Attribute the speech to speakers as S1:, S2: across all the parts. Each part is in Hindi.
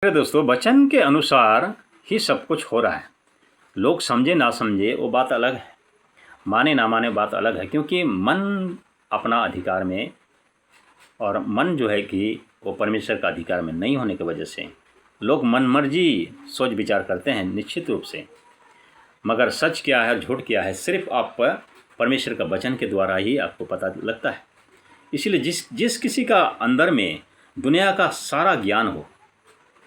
S1: मेरे दोस्तों, वचन के अनुसार ही सब कुछ हो रहा है। लोग समझे ना समझे वो बात अलग है, माने ना माने बात अलग है, क्योंकि मन अपना अधिकार में और मन जो है कि वो परमेश्वर का अधिकार में नहीं होने की वजह से लोग मनमर्जी सोच विचार करते हैं निश्चित रूप से। मगर सच क्या है और झूठ क्या है सिर्फ आप परमेश्वर का वचन के द्वारा ही आपको पता लगता है। इसीलिए जिस किसी का अंदर में दुनिया का सारा ज्ञान हो,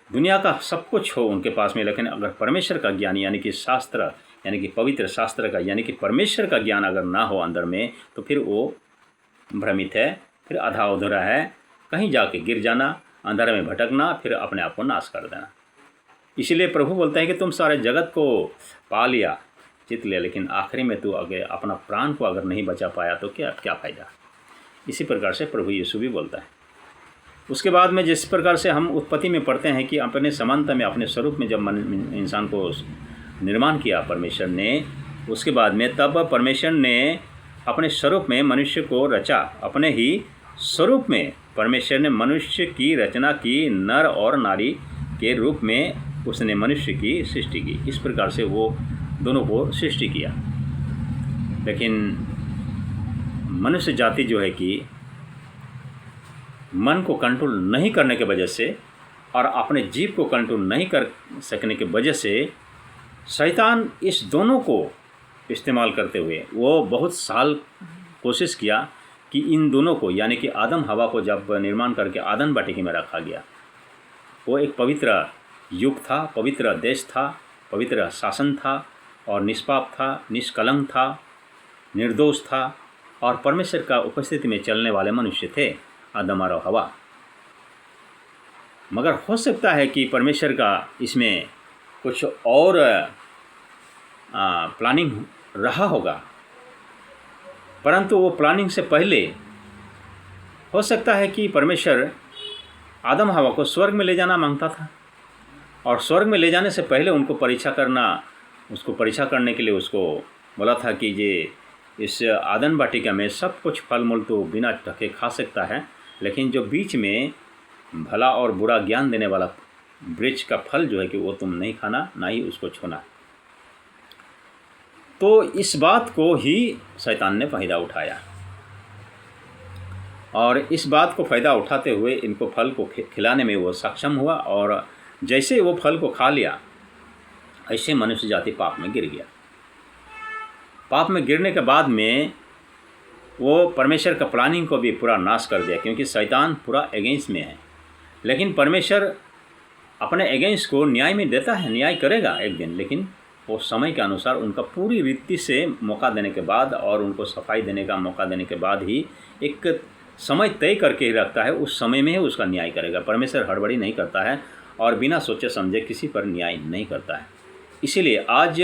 S1: दुनिया का सब कुछ हो उनके पास में, लेकिन अगर परमेश्वर का ज्ञान यानी कि शास्त्र यानी कि पवित्र शास्त्र का यानी कि परमेश्वर का ज्ञान अगर ना हो अंदर में, तो फिर वो भ्रमित है, फिर आधा अधूरा है, कहीं जाके गिर जाना, अंधेरे में भटकना, फिर अपने आप को नाश कर देना। इसीलिए प्रभु बोलते हैं कि तुम सारे जगत को पा लिया, जीत लिया, लेकिन आखिरी में तू अगर अपना प्राण को अगर नहीं बचा पाया तो क्या क्या फ़ायदा। इसी प्रकार से प्रभु यीशु भी बोलता है। उसके बाद में जिस प्रकार से हम उत्पत्ति में पढ़ते हैं कि अपने समानता में अपने स्वरूप में जब इंसान को निर्माण किया परमेश्वर ने, उसके बाद में तब परमेश्वर ने अपने स्वरूप में मनुष्य को रचा। अपने ही स्वरूप में परमेश्वर ने मनुष्य की रचना की, नर और नारी के रूप में उसने मनुष्य की सृष्टि की। इस प्रकार से वो दोनों को सृष्टि किया। लेकिन मनुष्य जाति जो है कि मन को कंट्रोल नहीं करने की वजह से और अपने जीव को कंट्रोल नहीं कर सकने की वजह से शैतान इस दोनों को इस्तेमाल करते हुए वो बहुत साल कोशिश किया कि इन दोनों को यानी कि आदम हवा को जब निर्माण करके आदम वाटिका में रखा गया, वो एक पवित्र युग था, पवित्र देश था, पवित्र शासन था और निष्पाप था, निष्कलंक था, निर्दोष था और परमेश्वर का उपस्थिति में चलने वाले मनुष्य थे आदम और हवा। मगर हो सकता है कि परमेश्वर का इसमें कुछ और प्लानिंग रहा होगा, परंतु वो प्लानिंग से पहले हो सकता है कि परमेश्वर आदम हवा को स्वर्ग में ले जाना मांगता था और स्वर्ग में ले जाने से पहले उनको परीक्षा करने के लिए उसको बोला था कि ये इस आदम वाटिका में सब कुछ फल मूल तो बिना ढके खा सकता है, लेकिन जो बीच में भला और बुरा ज्ञान देने वाला वृक्ष का फल जो है कि वो तुम नहीं खाना, ना ही उसको छूना। तो इस बात को ही शैतान ने फ़ायदा उठाया और इस बात को फ़ायदा उठाते हुए इनको फल को खिलाने में वो सक्षम हुआ और जैसे वो फल को खा लिया ऐसे मनुष्य जाति पाप में गिर गया। पाप में गिरने के बाद में वो परमेश्वर का प्लानिंग को भी पूरा नाश कर दिया, क्योंकि शैतान पूरा अगेंस्ट में है। लेकिन परमेश्वर अपने अगेंस्ट को न्याय में देता है, न्याय करेगा एक दिन, लेकिन वो समय के अनुसार उनका पूरी रीति से मौका देने के बाद और उनको सफाई देने का मौका देने के बाद ही एक समय तय करके ही रखता है, उस समय में ही उसका न्याय करेगा। परमेश्वर हड़बड़ी नहीं करता है और बिना सोचे समझे किसी पर न्याय नहीं करता है। इसीलिए आज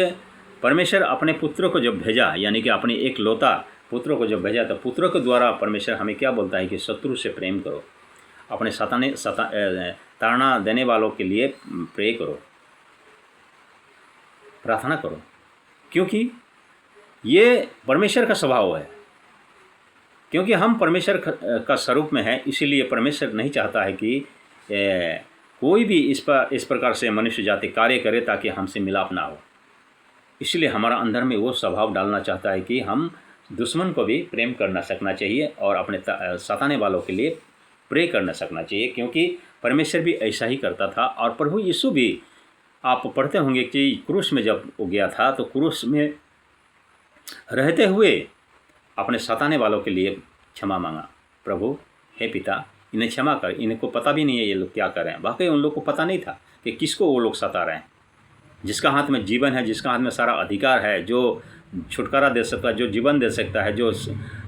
S1: परमेश्वर अपने पुत्र को जब भेजा, यानी कि अपने एक लौता पुत्र को जब भेजा, तो पुत्र के द्वारा परमेश्वर हमें क्या बोलता है कि शत्रु से प्रेम करो, अपने ताड़ना देने वालों के लिए प्रे करो, प्रार्थना करो, क्योंकि ये परमेश्वर का स्वभाव है। क्योंकि हम परमेश्वर का स्वरूप में हैं, इसीलिए परमेश्वर नहीं चाहता है कि कोई भी इस प्रकार से मनुष्य जाति कार्य करे ताकि हमसे मिलाप ना हो। इसलिए हमारा अंदर में वो स्वभाव डालना चाहता है कि हम दुश्मन को भी प्रेम करना सीखना चाहिए और अपने सताने वालों के लिए प्रे करना सीखना चाहिए, क्योंकि परमेश्वर भी ऐसा ही करता था। और प्रभु यीशु भी, आप पढ़ते होंगे कि क्रूस में जब वो गया था तो क्रूस में रहते हुए अपने सताने वालों के लिए क्षमा मांगा, प्रभु हे पिता इन्हें क्षमा कर, इनको पता भी नहीं है ये लोग क्या कर रहे हैं। वाकई उन लोग को पता नहीं था कि किसको वो लोग सता रहे हैं। जिसका हाथ में जीवन है, जिसका हाथ में सारा अधिकार है, जो छुटकारा दे सकता है, जो जीवन दे सकता है, जो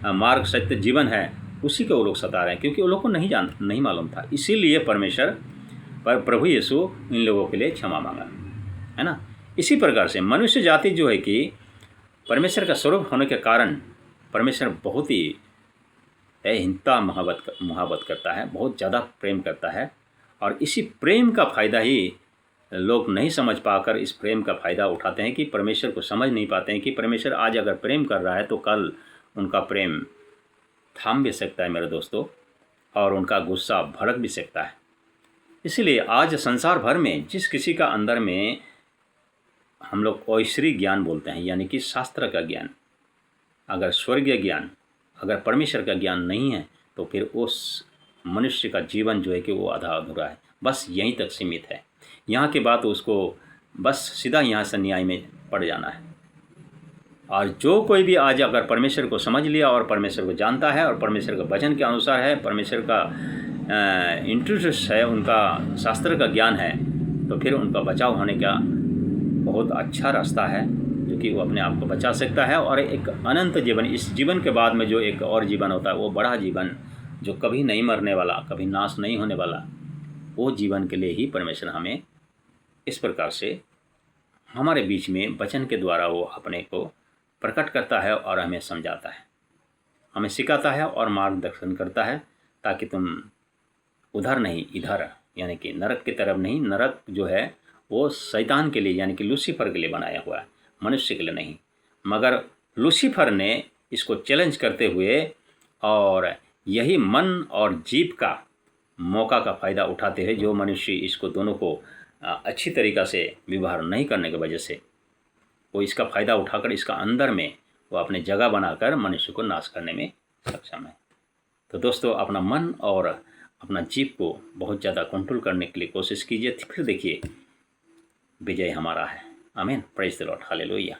S1: मार्ग सत्य जीवन है, उसी को वो लोग सता रहे हैं, क्योंकि वो लोग को नहीं मालूम था। इसीलिए परमेश्वर प्रभु यीशु इन लोगों के लिए क्षमा मांगा, है ना। इसी प्रकार से मनुष्य जाति जो है कि परमेश्वर का स्वरूप होने के कारण परमेश्वर बहुत ही हिंता मोहब्बत करता है, बहुत ज़्यादा प्रेम करता है। और इसी प्रेम का फ़ायदा ही लोग नहीं समझ पाकर इस प्रेम का फ़ायदा उठाते हैं कि परमेश्वर को समझ नहीं पाते हैं कि परमेश्वर आज अगर प्रेम कर रहा है तो कल उनका प्रेम थाम भी सकता है मेरे दोस्तों, और उनका गुस्सा भड़क भी सकता है। इसीलिए आज संसार भर में जिस किसी का अंदर में हम लोग ऐश्वरी ज्ञान बोलते हैं, यानी कि शास्त्र का ज्ञान, अगर स्वर्गीय ज्ञान, अगर परमेश्वर का ज्ञान नहीं है तो फिर उस मनुष्य का जीवन जो है कि वो आधा अधूरा है, बस यहीं तक सीमित है। यहाँ के बाद उसको बस सीधा यहाँ से न्याय में पड़ जाना है। और जो कोई भी आज अगर परमेश्वर को समझ लिया और परमेश्वर को जानता है और परमेश्वर के वचन के अनुसार है, परमेश्वर का इंटरेस्ट है, उनका शास्त्र का ज्ञान है, तो फिर उनका बचाव होने का बहुत अच्छा रास्ता है, जो कि वो अपने आप को बचा सकता है। और एक अनंत जीवन, इस जीवन के बाद में जो एक और जीवन होता है, वो बड़ा जीवन जो कभी नहीं मरने वाला, कभी नाश नहीं होने वाला, वो जीवन के लिए ही परमेश्वर हमें इस प्रकार से हमारे बीच में वचन के द्वारा वो अपने को प्रकट करता है और हमें समझाता है, हमें सिखाता है और मार्गदर्शन करता है, ताकि तुम उधर नहीं इधर, यानी कि नरक की तरफ नहीं। नरक जो है वो शैतान के लिए, यानी कि लूसीफर के लिए बनाया हुआ है, मनुष्य के लिए नहीं। मगर लूसीफर ने इसको चैलेंज करते हुए और यही मन और जीव का मौका का फ़ायदा उठाते हुए, जो मनुष्य इसको दोनों को अच्छी तरीक़ा से व्यवहार नहीं करने की वजह से वो इसका फ़ायदा उठाकर इसका अंदर में वो अपने जगह बनाकर मनुष्य को नाश करने में सक्षम है। तो दोस्तों, अपना मन और अपना जीव को बहुत ज़्यादा कंट्रोल करने के लिए कोशिश कीजिए, फिर देखिए विजय हमारा है। आमीन। Praise the Lord. हालेलुया।